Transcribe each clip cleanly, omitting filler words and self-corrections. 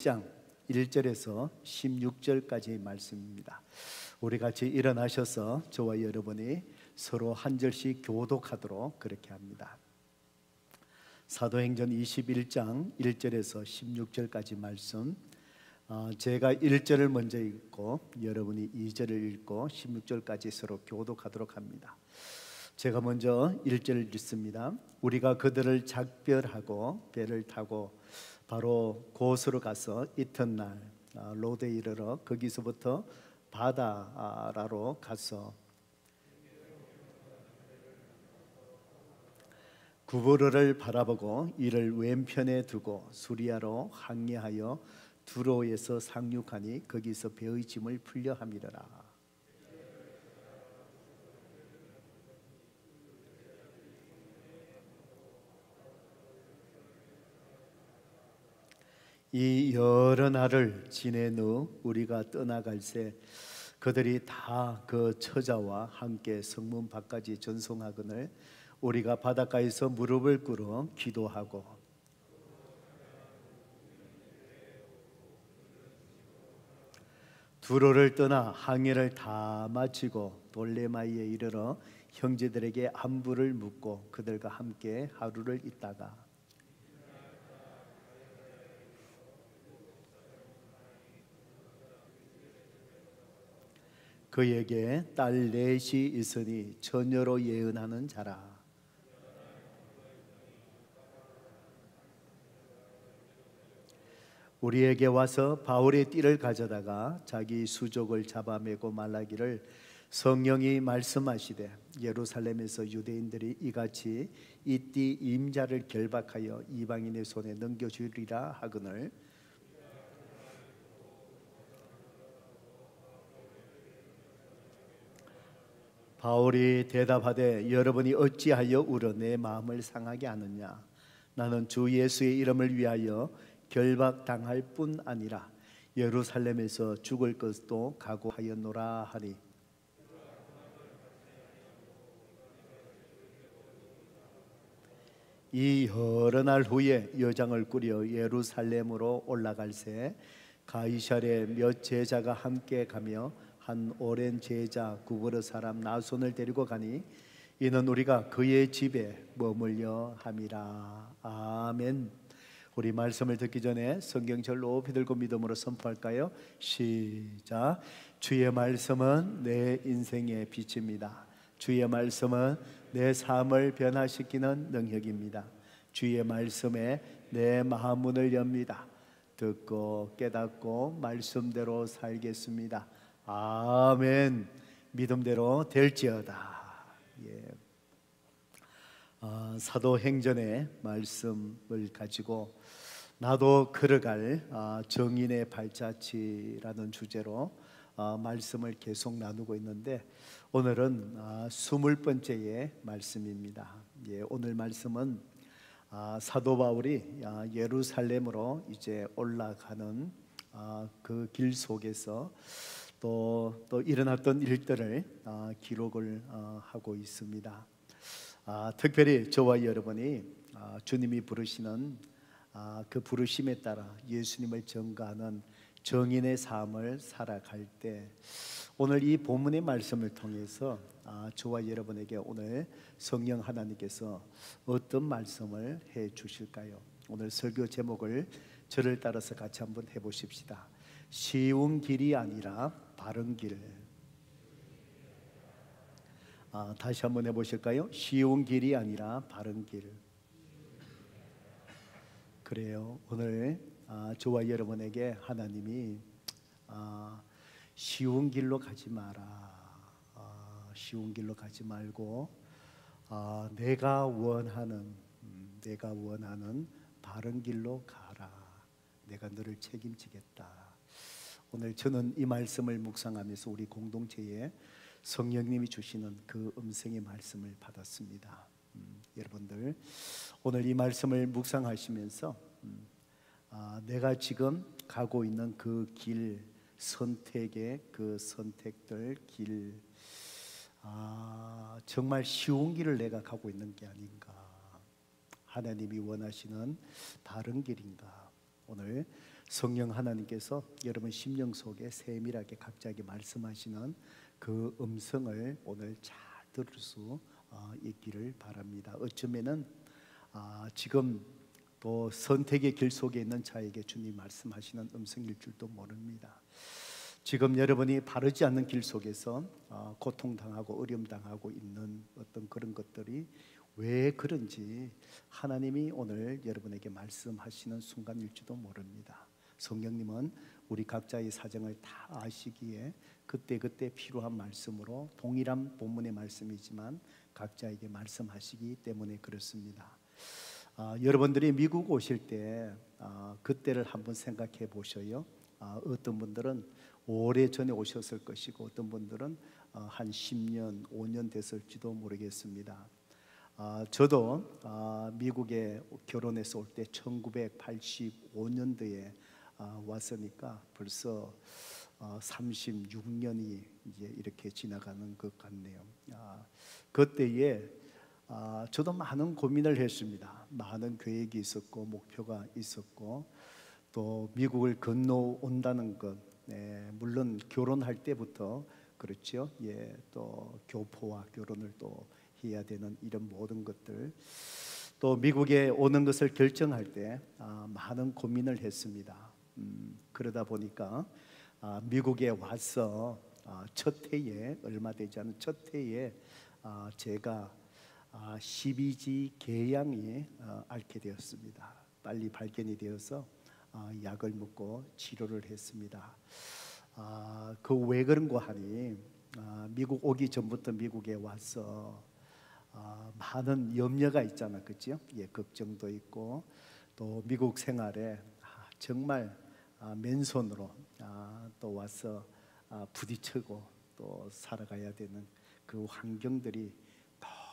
21장 1절에서 16절까지 말씀입니다. 우리 같이 일어나셔서 저와 여러분이 서로 한 절씩 교독하도록 그렇게 합니다. 사도행전 21장 1절에서 16절까지 말씀, 제가 1절을 먼저 읽고 여러분이 2절을 읽고 16절까지 서로 교독하도록 합니다. 제가 먼저 1절을 읽습니다. 우리가 그들을 작별하고 배를 타고 바로 곳으로 가서 이튿날 로데에 이르러 거기서부터 바다라로 가서 구브로를 바라보고 이를 왼편에 두고 수리아로 항해하여 두로에서 상륙하니 거기서 배의 짐을 풀려 함이러라. 이 여러 날을 지낸 후 우리가 떠나갈새 그들이 다 그 처자와 함께 성문 밖까지 전송하거늘 우리가 바닷가에서 무릎을 꿇어 기도하고 두로를 떠나 항해를 다 마치고 돌레마이에 이르러 형제들에게 안부를 묻고 그들과 함께 하루를 있다가 그에게 딸 넷이 있으니 처녀로 예언하는 자라. 우리에게 와서 바울의 띠를 가져다가 자기 수족을 잡아매고 말라기를 성령이 말씀하시되 예루살렘에서 유대인들이 이같이 이 띠 임자를 결박하여 이방인의 손에 넘겨주리라 하거늘 바울이 대답하되 여러분이 어찌하여 울어 내 마음을 상하게 하느냐. 나는 주 예수의 이름을 위하여 결박당할 뿐 아니라 예루살렘에서 죽을 것도 각오하였노라 하니 이 여러 날 후에 여장을 꾸려 예루살렘으로 올라갈새 가이사랴에 몇 제자가 함께 가며 한 오랜 제자 구브로 사람 나손을 데리고 가니 이는 우리가 그의 집에 머물려 함이라. 아멘. 우리 말씀을 듣기 전에 성경절 높이 들고 믿음으로 선포할까요? 시작. 주의 말씀은 내 인생의 빛입니다. 주의 말씀은 내 삶을 변화시키는 능력입니다. 주의 말씀에 내 마음 문을 엽니다. 듣고 깨닫고 말씀대로 살겠습니다. 아멘. 믿음대로 될지어다. 사도행전의 말씀을 가지고 나도 걸어갈 정인의 발자취라는 주제로 말씀을 계속 나누고 있는데 오늘은 20번째의 말씀입니다. 오늘 말씀은 사도 바울이 예루살렘으로 이제 올라가는 그 길 속에서 또 일어났던 일들을 기록을 하고 있습니다. 특별히 저와 여러분이 주님이 부르시는 그 부르심에 따라 예수님을 전가하는 정인의 삶을 살아갈 때 오늘 이 본문의 말씀을 통해서 저와 여러분에게 오늘 성령 하나님께서 어떤 말씀을 해 주실까요? 오늘 설교 제목을 저를 따라서 같이 한번 해보십시다. 쉬운 길이 아니라 바른 길. 다시 한번 해보실까요? 쉬운 길이 아니라 바른 길. 그래요. 오늘 저와 여러분에게 하나님이 쉬운 길로 가지 마라. 쉬운 길로 가지 말고 내가 원하는 바른 길로 가라. 내가 너를 책임지겠다. 오늘 저는 이 말씀을 묵상하면서 우리 공동체에 성령님이 주시는 그 음성의 말씀을 받았습니다. 여러분들 오늘 이 말씀을 묵상하시면서 내가 지금 가고 있는 그 길, 선택의 그 선택들 길, 정말 쉬운 길을 내가 가고 있는 게 아닌가. 하나님이 원하시는 바른 길인가. 오늘 성령 하나님께서 여러분 심령 속에 세밀하게 갑자기 말씀하시는 그 음성을 오늘 잘 들을 수 있기를 바랍니다. 어쩌면은 지금 또 선택의 길 속에 있는 자에게 주님 말씀하시는 음성일 줄도 모릅니다. 지금 여러분이 바르지 않는 길 속에서 고통당하고 어려움당하고 있는 어떤 그런 것들이 왜 그런지 하나님이 오늘 여러분에게 말씀하시는 순간일지도 모릅니다. 성령님은 우리 각자의 사정을 다 아시기에 그때그때 필요한 말씀으로 동일한 본문의 말씀이지만 각자에게 말씀하시기 때문에 그렇습니다. 여러분들이 미국 오실 때 그때를 한번 생각해 보셔요. 어떤 분들은 오래전에 오셨을 것이고 어떤 분들은 한 10년, 5년 됐을지도 모르겠습니다. 저도 미국에 결혼해서 올 때 1985년도에 왔으니까 벌써 36년이 이제 이렇게 지나가는 것 같네요. 그때에 저도 많은 고민을 했습니다. 많은 계획이 있었고 목표가 있었고 또 미국을 건너온다는 것, 물론 결혼할 때부터 그렇죠. 또 교포와 결혼을 또 해야 되는 이런 모든 것들, 또 미국에 오는 것을 결정할 때 많은 고민을 했습니다. 그러다 보니까 미국에 와서 첫 해에, 얼마 되지 않은 첫 해에 제가 12지 궤양이 앓게 되었습니다. 빨리 발견이 되어서 약을 먹고 치료를 했습니다. 그 왜 그런고 하니 미국 오기 전부터 미국에 와서 많은 염려가 있잖아, 그렇죠? 걱정도 있고 또 미국 생활에 정말 맨손으로 또 와서 부딪히고 또 살아가야 되는 그 환경들이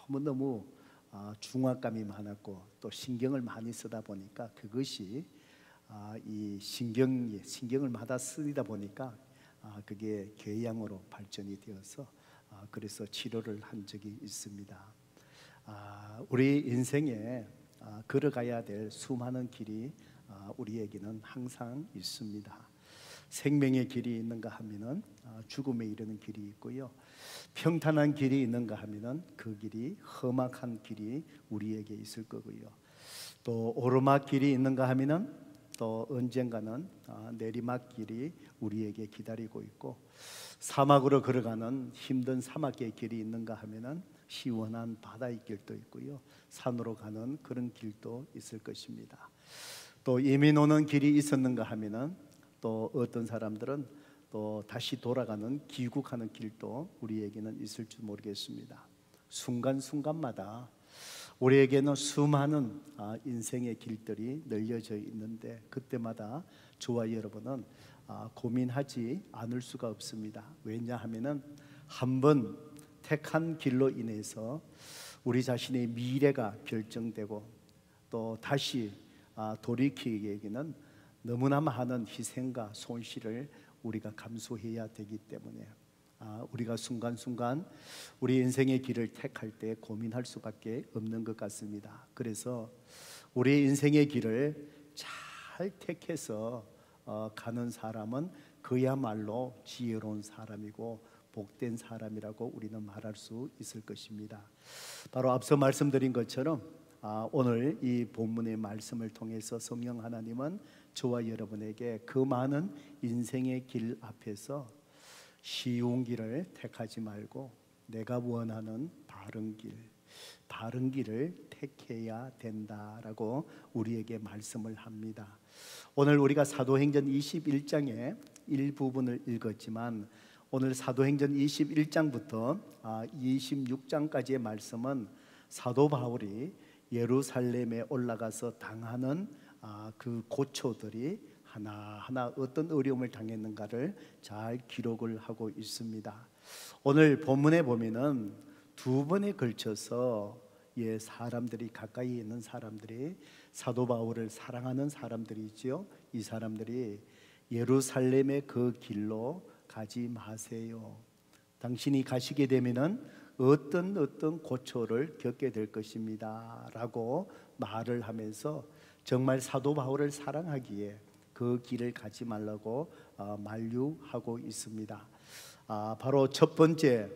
너무너무 중압감이 많았고 또 신경을 많이 쓰다 보니까 그것이 이 신경을 마다 쓰다 보니까 그게 궤양으로 발전이 되어서 그래서 치료를 한 적이 있습니다. 우리 인생에 걸어가야 될 수많은 길이 우리에게는 항상 있습니다. 생명의 길이 있는가 하면은 죽음에 이르는 길이 있고요. 평탄한 길이 있는가 하면은 그 길이 험악한 길이 우리에게 있을 거고요. 또 오르막길이 있는가 하면은 또 언젠가는 내리막길이 우리에게 기다리고 있고, 사막으로 걸어가는 힘든 사막의 길이 있는가 하면은 시원한 바다의 길도 있고요. 산으로 가는 그런 길도 있을 것입니다. 또 이민 오는 길이 있었는가 하면은 또 어떤 사람들은 또 다시 돌아가는 귀국하는 길도 우리에게는 있을지 모르겠습니다. 순간순간마다 우리에게는 수많은 인생의 길들이 널려져 있는데 그때마다 저와 여러분은 고민하지 않을 수가 없습니다. 왜냐하면은 한번 택한 길로 인해서 우리 자신의 미래가 결정되고 또 다시 돌이키기에는 너무나 많은 희생과 손실을 우리가 감수해야 되기 때문에 우리가 순간순간 우리 인생의 길을 택할 때 고민할 수밖에 없는 것 같습니다. 그래서 우리 인생의 길을 잘 택해서 가는 사람은 그야말로 지혜로운 사람이고 복된 사람이라고 우리는 말할 수 있을 것입니다. 바로 앞서 말씀드린 것처럼 오늘 이 본문의 말씀을 통해서 성령 하나님은 저와 여러분에게 그 많은 인생의 길 앞에서 쉬운 길을 택하지 말고 내가 원하는 바른 길을 택해야 된다라고 우리에게 말씀을 합니다. 오늘 우리가 사도행전 21장의 일부분을 읽었지만 오늘 사도행전 21장부터 26장까지의 말씀은 사도 바울이 예루살렘에 올라가서 당하는 그 고초들이 하나하나 어떤 어려움을 당했는가를 잘 기록을 하고 있습니다. 오늘 본문에 보면은 두 번에 걸쳐서 사람들이 가까이 있는 사람들이 사도 바울을 사랑하는 사람들이죠. 이 사람들이 예루살렘의 그 길로 가지 마세요. 당신이 가시게 되면은 어떤 고초를 겪게 될 것입니다 라고 말을 하면서 정말 사도 바울을 사랑하기에 그 길을 가지 말라고 만류하고 있습니다. 바로 첫 번째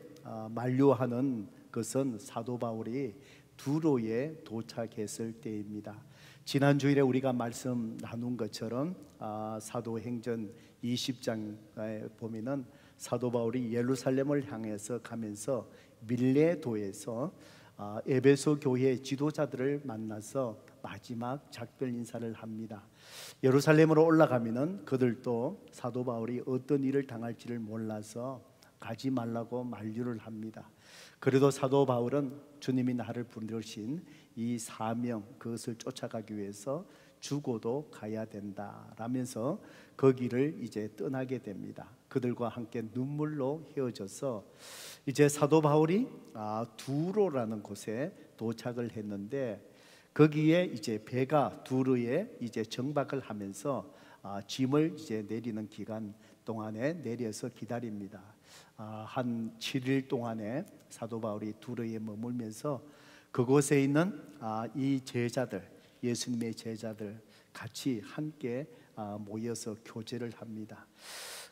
만류하는 것은 사도 바울이 두로에 도착했을 때입니다. 지난 주일에 우리가 말씀 나눈 것처럼 사도행전 20장에 보면은 사도 바울이 예루살렘을 향해서 가면서 밀레도에서 에베소 교회 지도자들을 만나서 마지막 작별 인사를 합니다. 예루살렘으로 올라가면은 그들도 사도 바울이 어떤 일을 당할지를 몰라서 가지 말라고 만류를 합니다. 그래도 사도 바울은 주님이 나를 부르신 이 사명, 그것을 쫓아가기 위해서 죽어도 가야 된다라면서 그 길을 이제 떠나게 됩니다. 그들과 함께 눈물로 헤어져서 이제 사도 바울이 두로라는 곳에 도착을 했는데, 거기에 이제 배가 두로에 이제 정박을 하면서 짐을 이제 내리는 기간 동안에 내려서 기다립니다. 한 7일 동안에 사도 바울이 두로에 머물면서 그곳에 있는 이 제자들, 예수님의 제자들 같이 함께 모여서 교제를 합니다.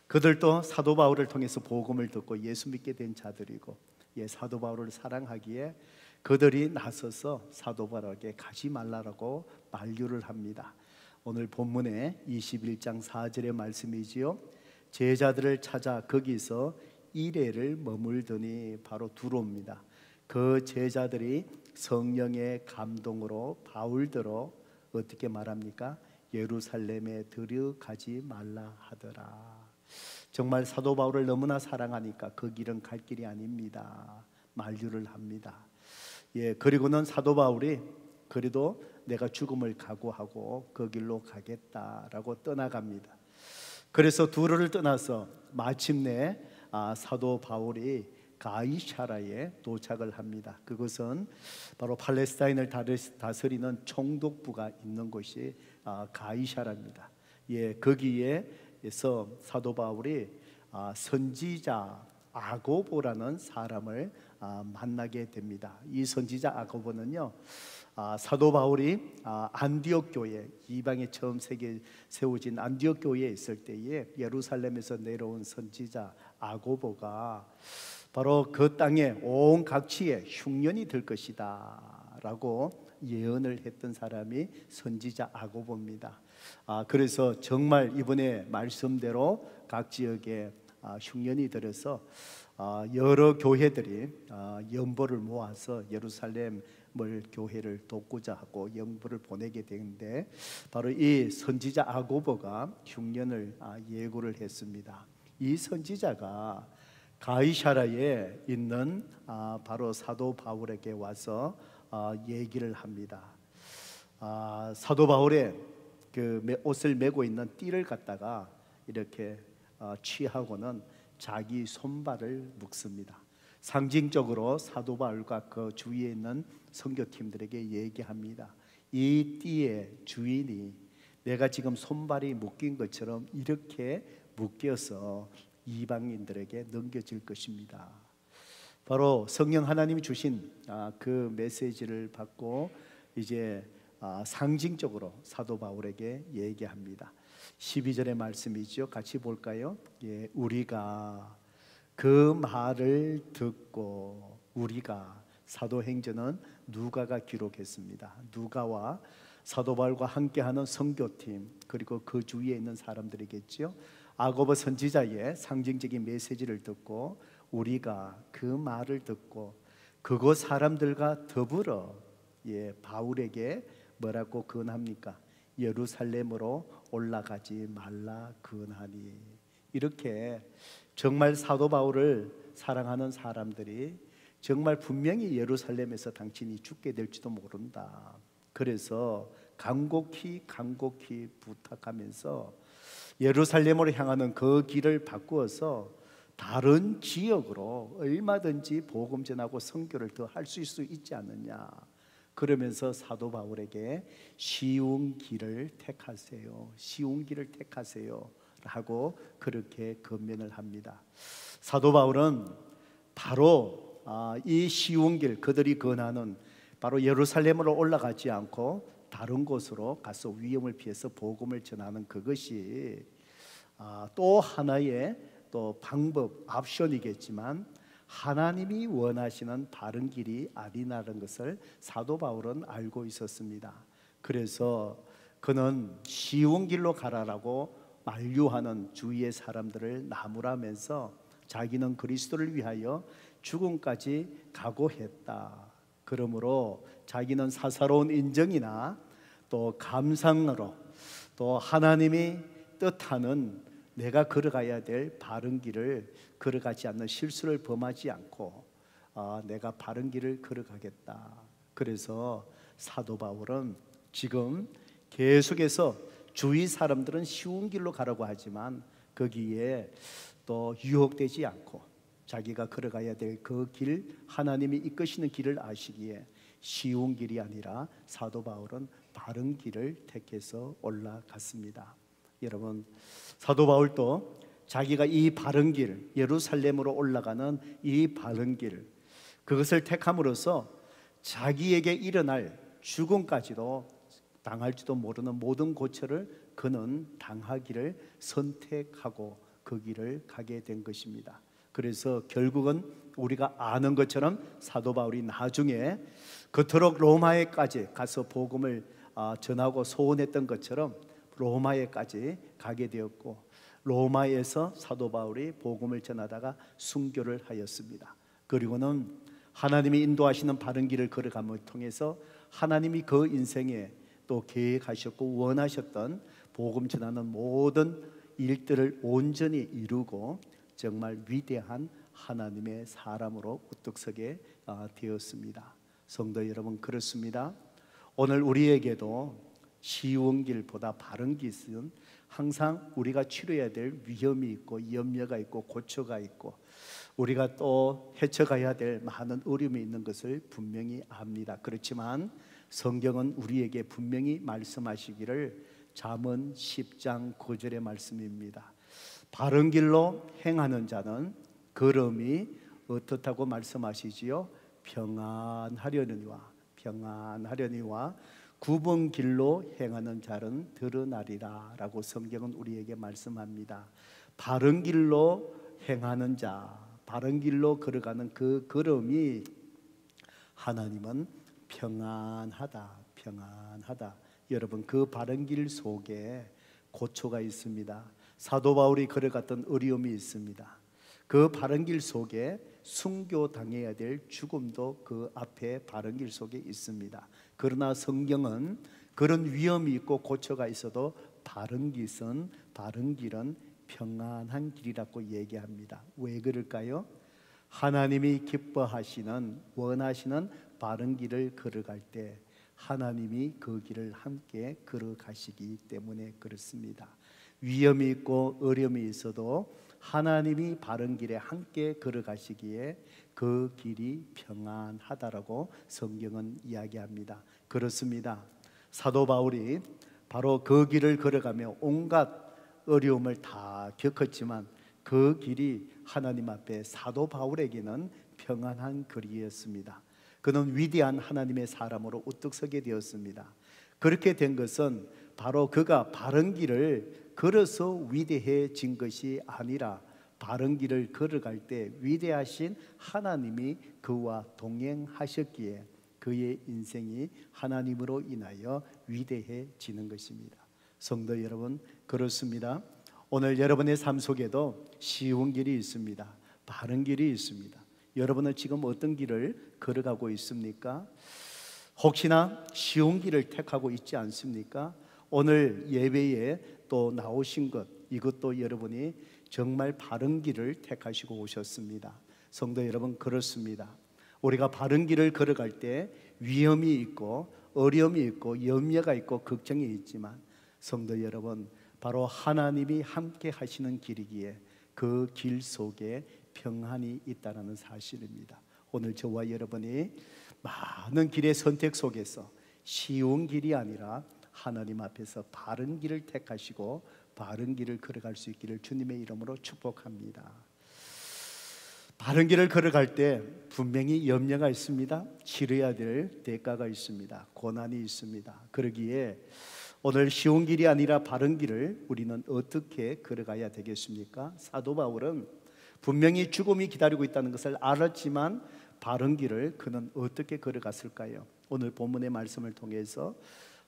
그들도 사도 바울을 통해서 복음을 듣고 예수 믿게 된 자들이고, 사도 바울을 사랑하기에 그들이 나서서 사도 바울에게 가지 말라고 만류를 합니다. 오늘 본문에 21장 4절의 말씀이지요. 제자들을 찾아 거기서 이레를 머물더니, 바로 두로입니다. 그 제자들이 성령의 감동으로 바울더러 어떻게 말합니까? 예루살렘에 들어가지 말라 하더라. 정말 사도 바울을 너무나 사랑하니까 그 길은 갈 길이 아닙니다. 만류를 합니다. 그리고는 사도 바울이 그래도 내가 죽음을 각오하고 그 길로 가겠다라고 떠나갑니다. 그래서 두로를 떠나서 마침내 사도 바울이 가이사라에 도착을 합니다. 그것은 바로 팔레스타인을 다스리는 총독부가 있는 곳이 가이사라입니다. 거기에서 사도 바울이 선지자 아고보라는 사람을 만나게 됩니다. 이 선지자 아고보는요, 사도 바울이 안디옥 교회, 이방에 처음 세워진 안디옥 교회에 있을 때에 예루살렘에서 내려온 선지자 아고보가 바로 그 땅에 온 각지에 흉년이 들 것이다 라고 예언을 했던 사람이 선지자 아고보입니다. 그래서 정말 이번에 말씀대로 각 지역에 흉년이 들어서 여러 교회들이 연보를 모아서 예루살렘을 교회를 돕고자 하고 연보를 보내게 되는데, 바로 이 선지자 아고보가 흉년을 예고를 했습니다. 이 선지자가 가이사라에 있는 바로 사도 바울에게 와서 얘기를 합니다. 사도 바울의 그 옷을 메고 있는 띠를 갖다가 이렇게 취하고는 자기 손발을 묶습니다. 상징적으로 사도 바울과 그 주위에 있는 선교팀들에게 얘기합니다. 이 띠의 주인이 내가 지금 손발이 묶인 것처럼 이렇게 묶여서 이방인들에게 넘겨질 것입니다. 바로 성령 하나님이 주신 그 메시지를 받고 이제 상징적으로 사도 바울에게 얘기합니다. 12절의 말씀이죠. 같이 볼까요? 우리가 그 말을 듣고, 우리가, 사도행전은 누가가 기록했습니다. 누가와 사도 바울과 함께하는 선교팀, 그리고 그 주위에 있는 사람들이겠죠. 아고보 선지자의 상징적인 메시지를 듣고, 우리가 그 말을 듣고 그곳 사람들과 더불어 바울에게 뭐라고 권합니까? 예루살렘으로 올라가지 말라 권하니. 이렇게 정말 사도 바울을 사랑하는 사람들이 정말 분명히 예루살렘에서 당신이 죽게 될지도 모른다, 그래서 간곡히 부탁하면서 예루살렘으로 향하는 그 길을 바꾸어서 다른 지역으로 얼마든지 복음 전하고 선교를 더 할 수 있지 않느냐, 그러면서 사도 바울에게 쉬운 길을 택하세요, 쉬운 길을 택하세요 하고 그렇게 권면을 합니다. 사도 바울은 바로 이 쉬운 길, 그들이 권하는 바로 예루살렘으로 올라가지 않고 다른 곳으로 가서 위험을 피해서 복음을 전하는 그것이 또 하나의 또 방법, 옵션이겠지만 하나님이 원하시는 바른 길이 아니라는 것을 사도 바울은 알고 있었습니다. 그래서 그는 쉬운 길로 가라라고 만류하는 주위의 사람들을 나무라면서 자기는 그리스도를 위하여 죽음까지 각오했다. 그러므로 자기는 사사로운 인정이나 또 감상으로 또 하나님이 뜻하는 내가 걸어가야 될 바른 길을 걸어가지 않는 실수를 범하지 않고 내가 바른 길을 걸어가겠다. 그래서 사도 바울은 지금 계속해서 주위 사람들은 쉬운 길로 가라고 하지만 거기에 또 유혹되지 않고 자기가 걸어가야 될 그 길, 하나님이 이끄시는 길을 아시기에 쉬운 길이 아니라 사도 바울은 바른 길을 택해서 올라갔습니다. 여러분, 사도 바울도 자기가 이 바른 길, 예루살렘으로 올라가는 이 바른 길, 그것을 택함으로써 자기에게 일어날 죽음까지도 당할지도 모르는 모든 고초를 그는 당하기를 선택하고 그 길을 가게 된 것입니다. 그래서 결국은 우리가 아는 것처럼 사도 바울이 나중에 그토록 로마에까지 가서 복음을 전하고 소원했던 것처럼 로마에까지 가게 되었고, 로마에서 사도 바울이 복음을 전하다가 순교를 하였습니다. 그리고는 하나님이 인도하시는 바른 길을 걸어감을 통해서 하나님이 그 인생에 또 계획하셨고 원하셨던 복음 전하는 모든 일들을 온전히 이루고 정말 위대한 하나님의 사람으로 우뚝 서게 되었습니다. 성도 여러분, 그렇습니다. 오늘 우리에게도 쉬운 길보다 바른 길은 항상 우리가 치료해야 될 위험이 있고 염려가 있고 고초가 있고 우리가 또 헤쳐가야 될 많은 어려움이 있는 것을 분명히 압니다. 그렇지만 성경은 우리에게 분명히 말씀하시기를 잠언 10장 9절의 말씀입니다. 바른 길로 행하는 자는 걸음이 어떻다고 말씀하시지요? 평안하려니와 굽은 길로 행하는 자는 드러나리라 라고 성경은 우리에게 말씀합니다. 바른 길로 행하는 자, 바른 길로 걸어가는 그 걸음이 하나님은 평안하다. 여러분, 그 바른 길 속에 고초가 있습니다. 사도 바울이 걸어갔던 어려움이 있습니다. 그 바른 길 속에 순교당해야 될 죽음도 그 앞에 바른 길 속에 있습니다. 그러나 성경은 그런 위험이 있고 고초가 있어도 바른 길은 평안한 길이라고 얘기합니다. 왜 그럴까요? 하나님이 기뻐하시는 원하시는 바른 길을 걸어갈 때 하나님이 그 길을 함께 걸어가시기 때문에 그렇습니다. 위험이 있고 어려움이 있어도 하나님이 바른 길에 함께 걸어가시기에 그 길이 평안하다라고 성경은 이야기합니다. 그렇습니다. 사도 바울이 바로 그 길을 걸어가며 온갖 어려움을 다 겪었지만 그 길이 하나님 앞에 사도 바울에게는 평안한 길이었습니다. 그는 위대한 하나님의 사람으로 우뚝 서게 되었습니다. 그렇게 된 것은 바로 그가 바른 길을 걸어서 위대해진 것이 아니라 바른 길을 걸어갈 때 위대하신 하나님이 그와 동행하셨기에 그의 인생이 하나님으로 인하여 위대해지는 것입니다. 성도 여러분, 그렇습니다. 오늘 여러분의 삶 속에도 쉬운 길이 있습니다. 바른 길이 있습니다. 여러분은 지금 어떤 길을 걸어가고 있습니까? 혹시나 쉬운 길을 택하고 있지 않습니까? 오늘 예배에 또 나오신 것, 이것도 여러분이 정말 바른 길을 택하시고 오셨습니다. 성도 여러분, 그렇습니다. 우리가 바른 길을 걸어갈 때 위험이 있고 어려움이 있고 염려가 있고 걱정이 있지만 성도 여러분, 바로 하나님이 함께 하시는 길이기에 그 길 속에 평안이 있다는 사실입니다. 오늘 저와 여러분이 많은 길의 선택 속에서 쉬운 길이 아니라 하나님 앞에서 바른 길을 택하시고 바른 길을 걸어갈 수 있기를 주님의 이름으로 축복합니다. 바른 길을 걸어갈 때 분명히 염려가 있습니다. 치러야 될 대가가 있습니다. 고난이 있습니다. 그러기에 오늘 쉬운 길이 아니라 바른 길을 우리는 어떻게 걸어가야 되겠습니까? 사도 바울은 분명히 죽음이 기다리고 있다는 것을 알았지만 바른 길을 그는 어떻게 걸어갔을까요? 오늘 본문의 말씀을 통해서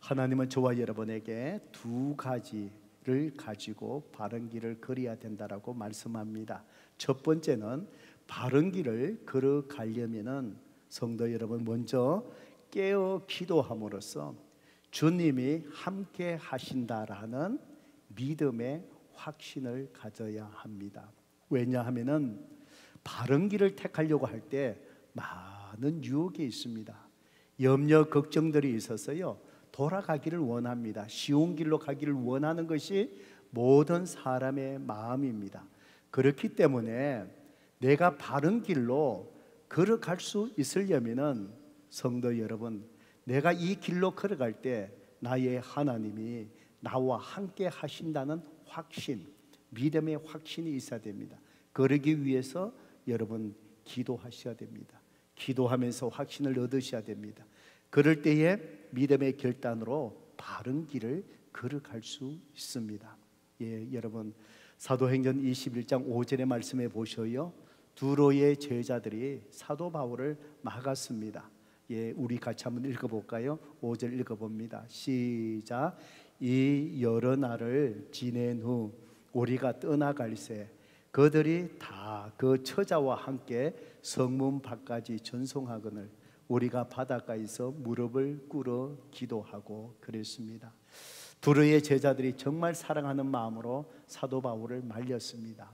하나님은 저와 여러분에게 두 가지를 가지고 바른 길을 걸어야 된다라고 말씀합니다. 첫 번째는 바른 길을 걸어가려면은 성도 여러분 먼저 깨어 기도함으로써 주님이 함께 하신다라는 믿음의 확신을 가져야 합니다. 왜냐하면은 바른 길을 택하려고 할 때 많은 유혹이 있습니다. 염려, 걱정들이 있어서요 돌아가기를 원합니다. 쉬운 길로 가기를 원하는 것이 모든 사람의 마음입니다. 그렇기 때문에 내가 바른 길로 걸어갈 수 있으려면은 성도 여러분, 내가 이 길로 걸어갈 때 나의 하나님이 나와 함께 하신다는 확신, 믿음의 확신이 있어야 됩니다. 그러기 위해서 여러분 기도하셔야 됩니다. 기도하면서 확신을 얻으셔야 됩니다. 그럴 때에 믿음의 결단으로 바른 길을 걸어갈 수 있습니다. 예, 여러분 사도행전 21장 5절의 말씀에 보셔요. 두로의 제자들이 사도 바울을 막았습니다. 예, 우리 같이 한번 읽어볼까요? 5절 읽어봅니다. 시작. 이 여러 날을 지낸 후 우리가 떠나갈새 그들이 다 그 처자와 함께 성문 밖까지 전송하거늘 우리가 바닷가에서 무릎을 꿇어 기도하고 그랬습니다. 두로의 제자들이 정말 사랑하는 마음으로 사도 바울을 말렸습니다.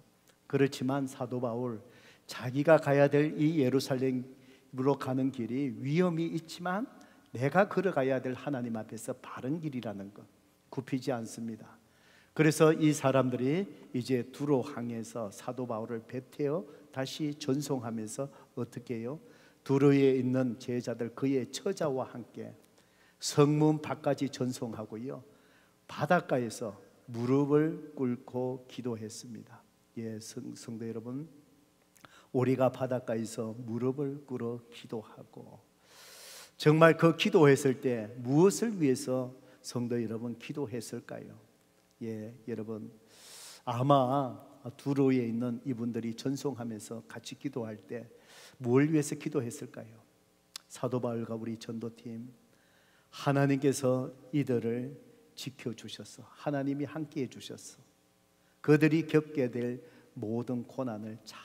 그렇지만 사도 바울 자기가 가야 될 이 예루살렘으로 가는 길이 위험이 있지만 내가 걸어가야 될 하나님 앞에서 바른 길이라는 것 굽히지 않습니다. 그래서 이 사람들이 이제 두로 항에서 사도 바울을 배태워 다시 전송하면서 어떻게 해요? 두로에 있는 제자들 그의 처자와 함께 성문 밖까지 전송하고요 바닷가에서 무릎을 꿇고 기도했습니다. 예, 성도 여러분, 우리가 바닷가에서 무릎을 꿇어 기도하고 정말 그 기도했을 때 무엇을 위해서 성도 여러분 기도했을까요? 예, 여러분 아마 두로에 있는 이분들이 전송하면서 같이 기도할 때 뭘 위해서 기도했을까요? 사도 바울과 우리 전도팀 하나님께서 이들을 지켜주셔서 하나님이 함께해 주셔서 그들이 겪게 될 모든 고난을 잘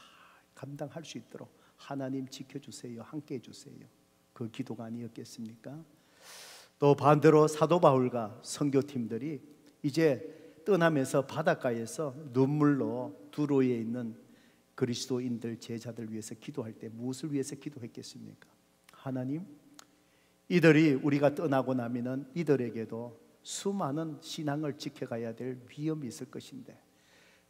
감당할 수 있도록 하나님 지켜주세요, 함께해 주세요. 그 기도가 아니었겠습니까? 또 반대로 사도 바울과 선교팀들이 이제 떠나면서 바닷가에서 눈물로 두로에 있는 그리스도인들 제자들 위해서 기도할 때 무엇을 위해서 기도했겠습니까? 하나님, 이들이 우리가 떠나고 나면은 이들에게도 수많은 신앙을 지켜가야 될 위험이 있을 것인데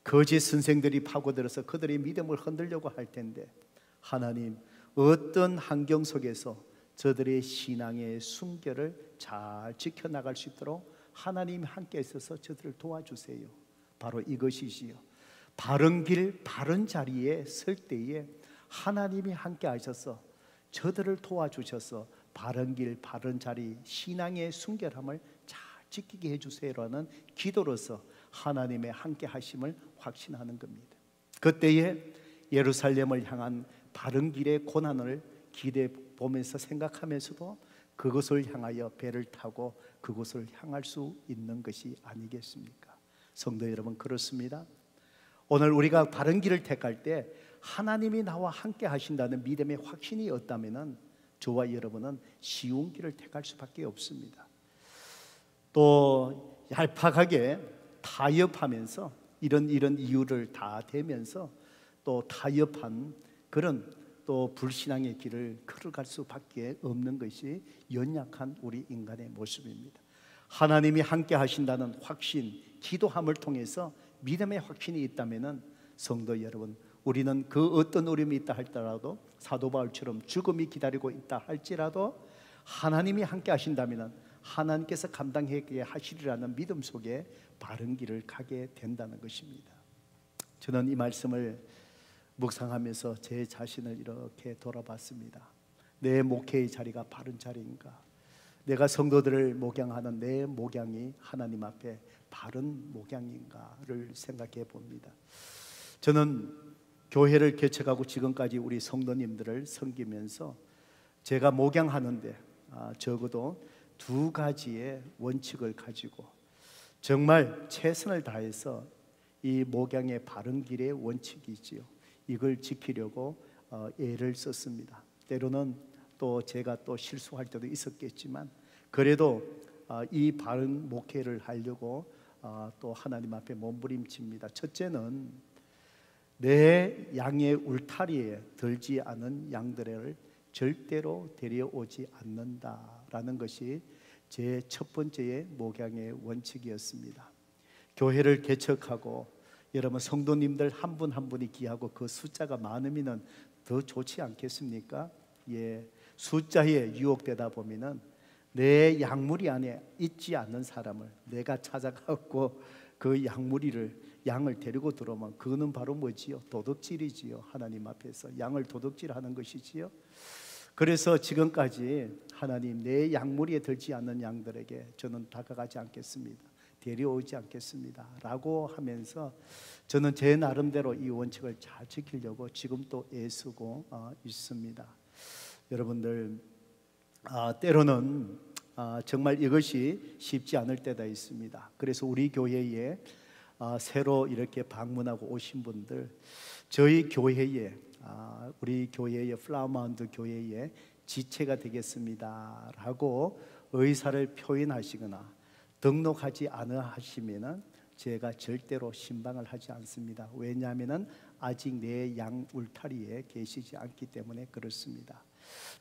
거짓 선생들이 파고들어서 그들의 믿음을 흔들려고 할 텐데 하나님, 어떤 환경 속에서 저들의 신앙의 순결을 잘 지켜나갈 수 있도록 하나님이 함께 있어서 저들을 도와주세요. 바로 이것이지요. 바른 길, 바른 자리에 설 때에 하나님이 함께 하셔서 저들을 도와주셔서 바른 길, 바른 자리, 신앙의 순결함을 잘 지키게 해주세요라는 기도로서 하나님의 함께 하심을 확신하는 겁니다. 그때에 예루살렘을 향한 바른 길의 고난을 기대해 보면서 생각하면서도 그것을 향하여 배를 타고 그곳을 향할 수 있는 것이 아니겠습니까? 성도 여러분, 그렇습니다. 오늘 우리가 바른 길을 택할 때 하나님이 나와 함께 하신다는 믿음의 확신이 없다면 저와 여러분은 쉬운 길을 택할 수밖에 없습니다. 또 얄팍하게 타협하면서 이런 이유를 다 대면서 또 타협한 그런 또 불신앙의 길을 걸어갈 수밖에 없는 것이 연약한 우리 인간의 모습입니다. 하나님이 함께 하신다는 확신, 기도함을 통해서 믿음의 확신이 있다면 성도 여러분, 우리는 그 어떤 어려움이 있다 할지라도 사도 바울처럼 죽음이 기다리고 있다 할지라도 하나님이 함께 하신다면 하나님께서 감당하게 하시리라는 믿음 속에 바른 길을 가게 된다는 것입니다. 저는 이 말씀을 묵상하면서 제 자신을 이렇게 돌아봤습니다. 내 목회의 자리가 바른 자리인가? 내가 성도들을 목양하는 내 목양이 하나님 앞에 바른 목양인가를 생각해 봅니다. 저는 교회를 개척하고 지금까지 우리 성도님들을 섬기면서 제가 목양하는데 적어도 두 가지의 원칙을 가지고 정말 최선을 다해서 이 목양의 바른 길의 원칙이지요. 이걸 지키려고 애를 썼습니다. 때로는 또 제가 또 실수할 때도 있었겠지만 그래도 이 바른 목회를 하려고 또 하나님 앞에 몸부림칩니다. 첫째는 내 양의 울타리에 들지 않은 양들을 절대로 데려오지 않는다라는 것이 제 첫 번째의 목양의 원칙이었습니다. 교회를 개척하고 여러분 성도님들 한 분 한 분이 귀하고 그 숫자가 많으면 더 좋지 않겠습니까? 예, 숫자에 유혹되다 보면은 내 양무리 안에 있지 않는 사람을 내가 찾아가고 그 양을 데리고 들어오면 그거는 바로 뭐지요? 도둑질이지요. 하나님 앞에서 양을 도둑질하는 것이지요. 그래서 지금까지 하나님 내 양무리에 들지 않는 양들에게 저는 다가가지 않겠습니다. 데려오지 않겠습니다 라고 하면서 저는 제 나름대로 이 원칙을 잘 지키려고 지금 또 애쓰고 있습니다. 여러분들 때로는 정말 이것이 쉽지 않을 때가 있습니다. 그래서 우리 교회에 새로 이렇게 방문하고 오신 분들 저희 교회에 우리 교회의 플라워마운드 교회에 지체가 되겠습니다 라고 의사를 표현하시거나 등록하지 않아 하시면은 제가 절대로 신방을 하지 않습니다. 왜냐하면은 아직 내 양 울타리에 계시지 않기 때문에 그렇습니다.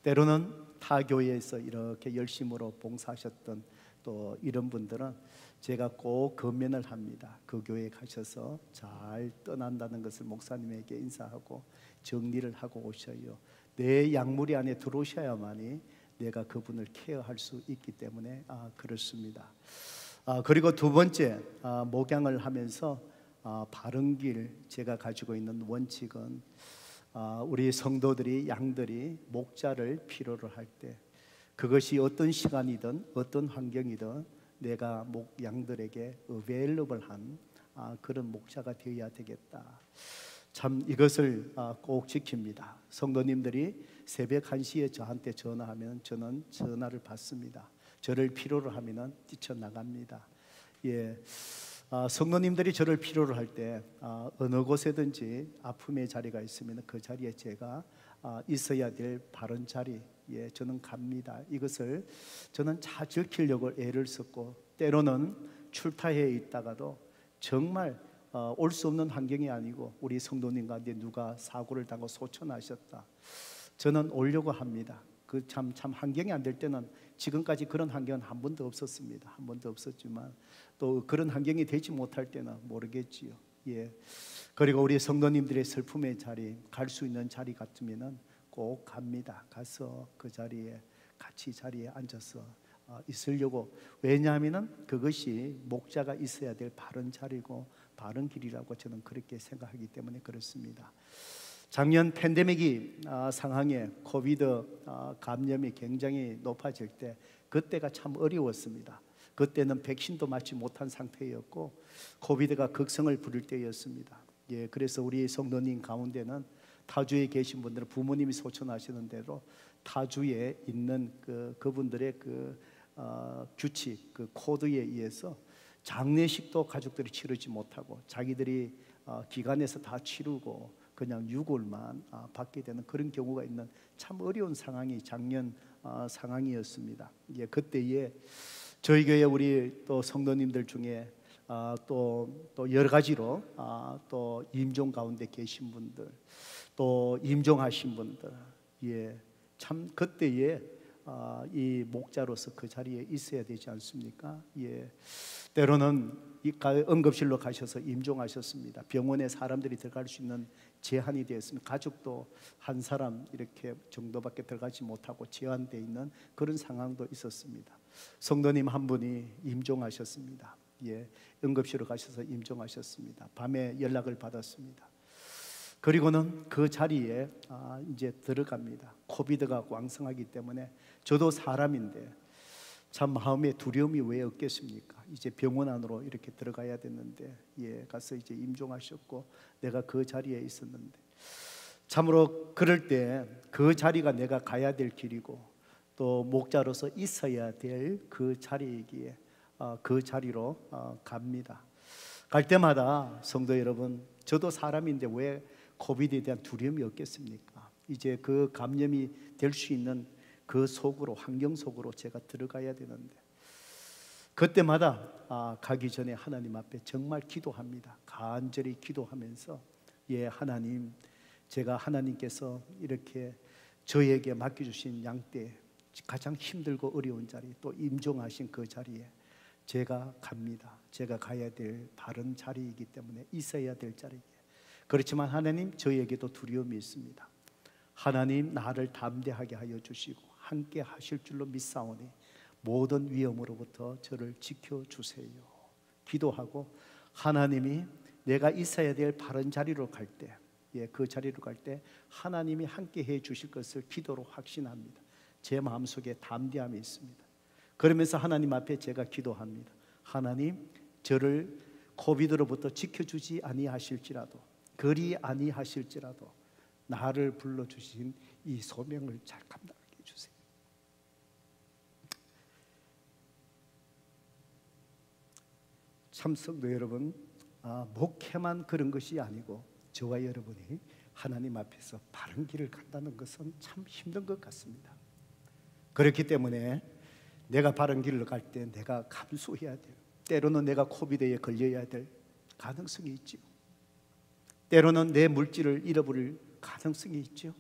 때로는 타 교회에서 이렇게 열심으로 봉사하셨던 또 이런 분들은 제가 꼭 건면을 합니다. 그 교회에 가셔서 잘 떠난다는 것을 목사님에게 인사하고 정리를 하고 오셔요. 내 양무리 안에 들어오셔야만이 내가 그분을 케어할 수 있기 때문에 그렇습니다. 그리고 두 번째 목양을 하면서 바른 길 제가 가지고 있는 원칙은 우리 성도들이 양들이 목자를 필요로 할 때 그것이 어떤 시간이든 어떤 환경이든 내가 양들에게 available한 그런 목자가 되어야 되겠다. 참 이것을 꼭 지킵니다. 성도님들이 새벽 1시에 저한테 전화하면 저는 전화를 받습니다. 저를 필요로 하면 뛰쳐나갑니다. 예, 성도님들이 저를 필요로 할 때 어느 곳에든지 아픔의 자리가 있으면 그 자리에 제가 있어야 될 바른 자리 저는 갑니다. 이것을 저는 잘 지키려고 애를 썼고 때로는 출타해 있다가도 정말 올 수 없는 환경이 아니고 우리 성도님 가운데 누가 사고를 당하고 소천하셨다. 저는 오려고 합니다. 그 참 환경이 안 될 때는 지금까지 그런 환경은 한 번도 없었습니다. 한 번도 없었지만 또 그런 환경이 되지 못할 때는 모르겠지요. 예. 그리고 우리 성도님들의 슬픔의 자리, 갈 수 있는 자리 같으면은 꼭 갑니다. 가서 그 자리에 같이 자리에 앉아서 있으려고. 왜냐하면은 그것이 목자가 있어야 될 바른 자리고 바른 길이라고 저는 그렇게 생각하기 때문에 그렇습니다. 작년 팬데믹이 상황에 코비드 감염이 굉장히 높아질 때 그때가 참 어려웠습니다. 그때는 백신도 맞지 못한 상태였고 코비드가 극성을 부릴 때였습니다. 예, 그래서 우리 성도님 가운데는 타주에 계신 분들은 부모님이 소천하시는 대로 타주에 있는 그분들의 규칙, 그 코드에 의해서 장례식도 가족들이 치르지 못하고 자기들이 기관에서 다 치르고 그냥 유골만 받게 되는 그런 경우가 있는 참 어려운 상황이 작년 상황이었습니다. 예, 그때에 저희 교회 우리 또 성도님들 중에 또 여러 가지로 또 임종 가운데 계신 분들 또 임종하신 분들 참 그때에 이 목자로서 그 자리에 있어야 되지 않습니까? 때로는 응급실로 가셔서 임종하셨습니다. 병원에 사람들이 들어갈 수 있는 제한이 되었으면 가족도 한 사람 이렇게 정도밖에 들어가지 못하고 제한되어 있는 그런 상황도 있었습니다. 성도님 한 분이 임종하셨습니다. 응급실로 가셔서 임종하셨습니다. 밤에 연락을 받았습니다. 그리고는 그 자리에 이제 들어갑니다. 코비드가 왕성하기 때문에 저도 사람인데 참 마음에 두려움이 왜 없겠습니까? 이제 병원 안으로 이렇게 들어가야 됐는데, 가서 이제 임종하셨고 내가 그 자리에 있었는데, 참으로 그럴 때 그 자리가 내가 가야 될 길이고 또 목자로서 있어야 될 그 자리이기에 그 자리로 갑니다. 갈 때마다 성도 여러분, 저도 사람인데 왜 코비드에 대한 두려움이 없겠습니까? 이제 그 감염이 될 수 있는 그 속으로, 환경 속으로 제가 들어가야 되는데, 그때마다 가기 전에 하나님 앞에 정말 기도합니다. 간절히 기도하면서, 하나님, 제가 하나님께서 이렇게 저에게 맡겨주신 양떼, 가장 힘들고 어려운 자리, 또 임종하신 그 자리에 제가 갑니다. 제가 가야 될 바른 자리이기 때문에, 있어야 될 자리이기에. 그렇지만 하나님, 저에게도 두려움이 있습니다. 하나님, 나를 담대하게 하여 주시고 함께 하실 줄로 믿사오니 모든 위험으로부터 저를 지켜주세요. 기도하고 하나님이 내가 있어야 될 바른 자리로 갈 때, 그 자리로 갈 때 하나님이 함께 해 주실 것을 기도로 확신합니다. 제 마음속에 담대함이 있습니다. 그러면서 하나님 앞에 제가 기도합니다. 하나님, 저를 코비드로부터 지켜주지 아니하실지라도, 그리 아니하실지라도 나를 불러주신 이 소명을 잘 감당하게 해주세요. 참 성도 여러분, 목회만 그런 것이 아니고 저와 여러분이 하나님 앞에서 바른 길을 간다는 것은 참 힘든 것 같습니다. 그렇기 때문에 내가 바른 길을 갈 때 내가 감수해야 돼요. 때로는 내가 코비드에 걸려야 될 가능성이 있죠. 때로는 내 물질을 잃어버릴 가능성이 있죠.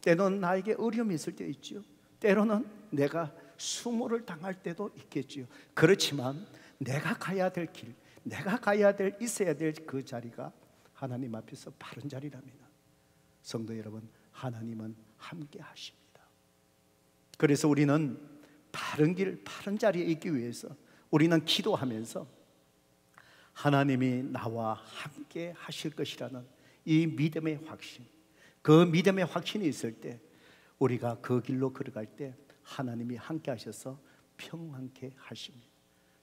때로는 나에게 어려움이 있을 때 있죠. 때로는 내가 수모를 당할 때도 있겠지요. 그렇지만 내가 가야 될 길, 내가 가야 될, 있어야 될 그 자리가 하나님 앞에서 바른 자리라면, 성도 여러분, 하나님은 함께 하십니다. 그래서 우리는 바른 길, 바른 자리에 있기 위해서 우리는 기도하면서 하나님이 나와 함께 하실 것이라는 이 믿음의 확신, 그 믿음의 확신이 있을 때 우리가 그 길로 걸어갈 때 하나님이 함께 하셔서 평안케 하십니다.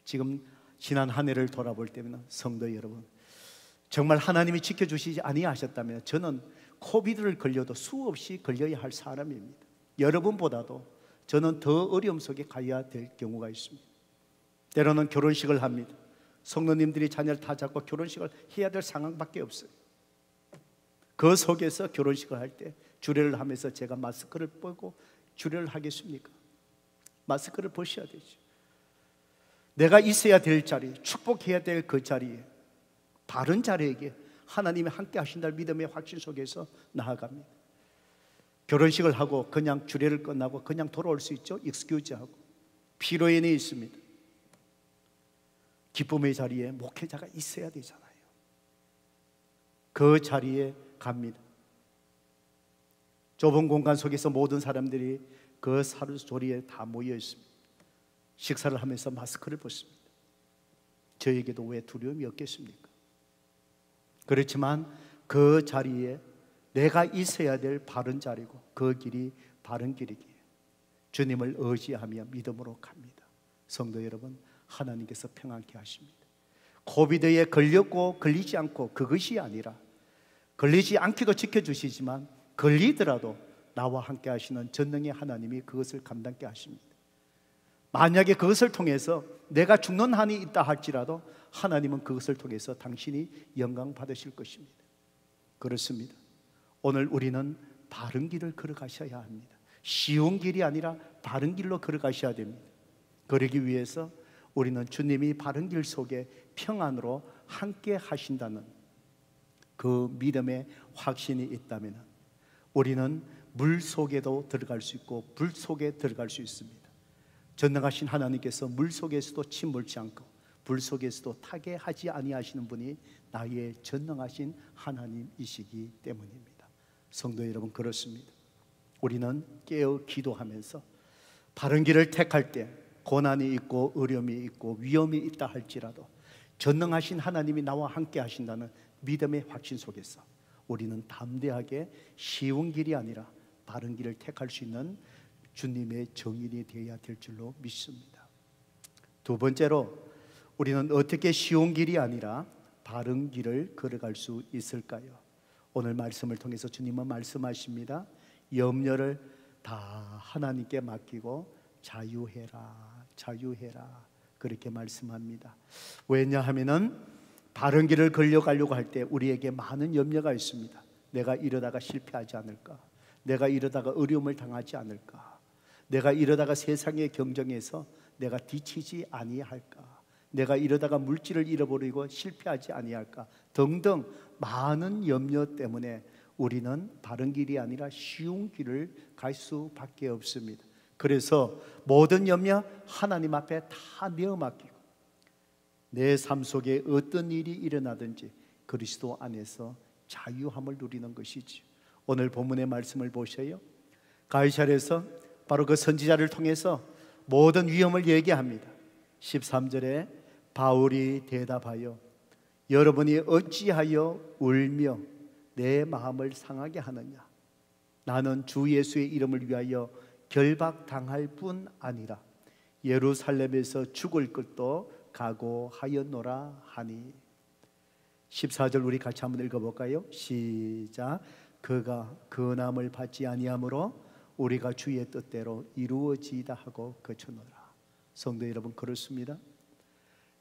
지금 지난 한 해를 돌아볼 때면 성도 여러분, 정말 하나님이 지켜주시지 아니하셨다면 저는 코비드를 걸려도 수없이 걸려야 할 사람입니다. 여러분보다도 저는 더 어려움 속에 가야 될 경우가 있습니다. 때로는 결혼식을 합니다. 성도님들이 자녀를 다 잡고 결혼식을 해야 될 상황밖에 없어요. 그 속에서 결혼식을 할 때 주례를 하면서 제가 마스크를 벗고 주례를 하겠습니까? 마스크를 벗어야 되죠. 내가 있어야 될 자리, 축복해야 될 그 자리에, 바른 자리에게 하나님이 함께 하신다는 믿음의 확신 속에서 나아갑니다. 결혼식을 하고 그냥 주례를 끝나고 그냥 돌아올 수 있죠. 익스큐즈하고 피로연이 있습니다. 기쁨의 자리에 목회자가 있어야 되잖아요. 그 자리에 갑니다. 좁은 공간 속에서 모든 사람들이 그 사루조리에 다 모여 있습니다. 식사를 하면서 마스크를 벗습니다. 저에게도 왜 두려움이 없겠습니까? 그렇지만 그 자리에 내가 있어야 될 바른 자리고 그 길이 바른 길이기에 주님을 의지하며 믿음으로 갑니다. 성도 여러분, 하나님께서 평안케 하십니다. 코비드에 걸렸고 걸리지 않고 그것이 아니라, 걸리지 않기도 지켜주시지만 걸리더라도 나와 함께 하시는 전능의 하나님이 그것을 감당케 하십니다. 만약에 그것을 통해서 내가 죽는 한이 있다 할지라도 하나님은 그것을 통해서 당신이 영광 받으실 것입니다. 그렇습니다. 오늘 우리는 바른 길을 걸어가셔야 합니다. 쉬운 길이 아니라 바른 길로 걸어가셔야 됩니다. 그러기 위해서 우리는 주님이 바른 길 속에 평안으로 함께 하신다는 그 믿음의 확신이 있다면 우리는 물 속에도 들어갈 수 있고 불 속에 들어갈 수 있습니다. 전능하신 하나님께서 물 속에서도 침몰치 않고 불 속에서도 타게 하지 아니하시는 분이 나의 전능하신 하나님이시기 때문입니다. 성도 여러분, 그렇습니다. 우리는 깨어 기도하면서 바른 길을 택할 때 고난이 있고 어려움이 있고 위험이 있다 할지라도 전능하신 하나님이 나와 함께 하신다는 믿음의 확신 속에서 우리는 담대하게 쉬운 길이 아니라 바른 길을 택할 수 있는 주님의 정인이 되어야 될 줄로 믿습니다. 두 번째로, 우리는 어떻게 쉬운 길이 아니라 바른 길을 걸어갈 수 있을까요? 오늘 말씀을 통해서 주님은 말씀하십니다. 염려를 다 하나님께 맡기고 자유해라, 자유해라, 그렇게 말씀합니다. 왜냐하면은 바른 길을 걸려가려고 할 때 우리에게 많은 염려가 있습니다. 내가 이러다가 실패하지 않을까? 내가 이러다가 어려움을 당하지 않을까? 내가 이러다가 세상의 경쟁에서 내가 뒤치지 아니할까? 내가 이러다가 물질을 잃어버리고 실패하지 아니할까? 등등 많은 염려 때문에 우리는 바른 길이 아니라 쉬운 길을 갈 수밖에 없습니다. 그래서 모든 염려 하나님 앞에 다 내어 맡기고 내 삶 속에 어떤 일이 일어나든지 그리스도 안에서 자유함을 누리는 것이지. 오늘 본문의 말씀을 보셔요. 가이사랴에서 바로 그 선지자를 통해서 모든 위험을 얘기합니다. 13절에 바울이 대답하여 여러분이 어찌하여 울며 내 마음을 상하게 하느냐? 나는 주 예수의 이름을 위하여 결박당할 뿐 아니라 예루살렘에서 죽을 것도 각오하였노라 하니. 14절 우리 같이 한번 읽어볼까요? 시작. 그가 근함을 받지 아니하므로 우리가 주의 뜻대로 이루어지이다 하고 그쳐노라. 성도 여러분, 그렇습니다.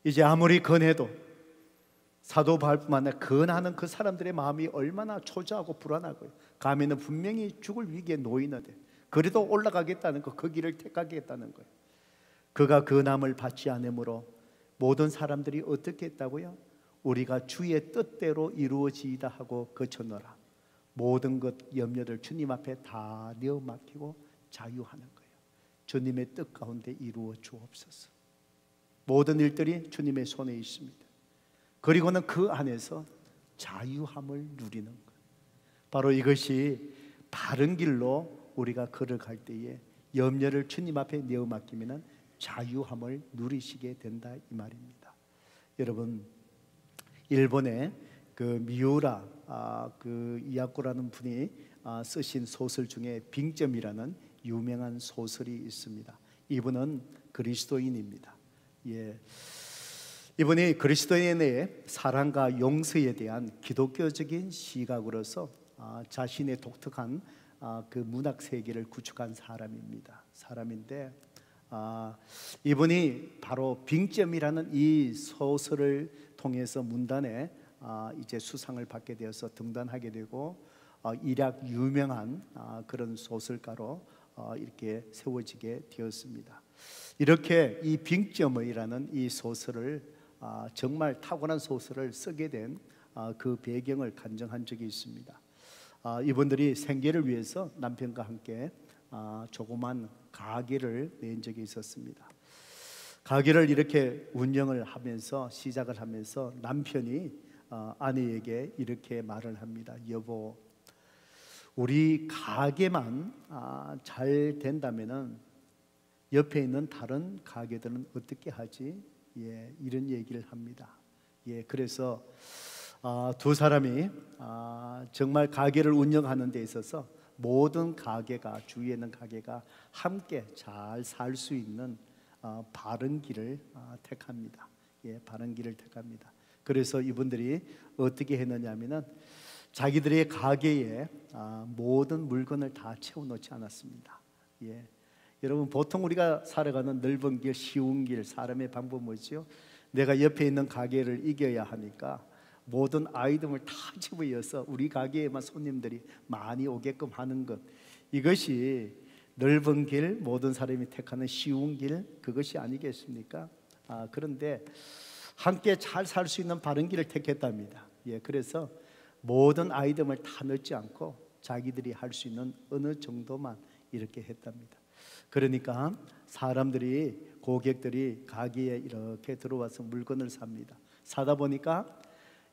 이제 아무리 근해도 사도 바울뿐만 아니라 근하는 그 사람들의 마음이 얼마나 초조하고 불안하고요. 가면은 분명히 죽을 위기에 놓이는데 그래도 올라가겠다는 거, 그 길을 택하겠다는 거예요. 그가 근함을 받지 않으므로 모든 사람들이 어떻게 했다고요? 우리가 주의 뜻대로 이루어지이다 하고 그쳐노라. 모든 것 염려를 주님 앞에 다 내어 맡기고 자유하는 거예요. 주님의 뜻 가운데 이루어 주옵소서. 모든 일들이 주님의 손에 있습니다. 그리고는 그 안에서 자유함을 누리는 거예요. 바로 이것이 바른 길로 우리가 걸어갈 때에 염려를 주님 앞에 내어 맡기면 자유함을 누리시게 된다, 이 말입니다. 여러분, 일본의 그 미우라 그 이야코라는 분이 쓰신 소설 중에 빙점이라는 유명한 소설이 있습니다. 이분은 그리스도인입니다. 예, 이분이 그리스도인의 사랑과 용서에 대한 기독교적인 시각으로서 자신의 독특한 그 문학 세계를 구축한 사람인데 이분이 바로 빙점이라는 이 소설을 통해서 문단에 이제 수상을 받게 되어서 등단하게 되고 일약 유명한 그런 소설가로 이렇게 세워지게 되었습니다. 이렇게 이 빙점이라는 이 소설을 정말 탁월한 소설을 쓰게 된 그 배경을 간증한 적이 있습니다. 이분들이 생계를 위해서 남편과 함께 조그만 가게를 낸 적이 있었습니다. 가게를 이렇게 운영을 하면서 시작을 하면서 남편이 아내에게 이렇게 말을 합니다. 여보, 우리 가게만 잘 된다면은 옆에 있는 다른 가게들은 어떻게 하지? 예, 이런 얘기를 합니다. 예, 그래서 두 사람이 정말 가게를 운영하는 데 있어서 모든 가게가, 주위에 있는 가게가 함께 잘 살 수 있는 바른 길을 택합니다. 예, 바른 길을 택합니다. 그래서 이분들이 어떻게 했느냐면은 자기들의 가게에 모든 물건을 다 채워놓지 않았습니다. 예, 여러분, 보통 우리가 살아가는 넓은 길, 쉬운 길, 사람의 방법은 뭐죠? 내가 옆에 있는 가게를 이겨야 하니까 모든 아이템을 다 집어여서 우리 가게에만 손님들이 많이 오게끔 하는 것, 이것이 넓은 길, 모든 사람이 택하는 쉬운 길, 그것이 아니겠습니까? 그런데 함께 잘 살 수 있는 바른 길을 택했답니다. 예, 그래서 모든 아이템을 다 넣지 않고 자기들이 할 수 있는 어느 정도만 이렇게 했답니다. 그러니까 사람들이, 고객들이 가게에 이렇게 들어와서 물건을 삽니다. 사다 보니까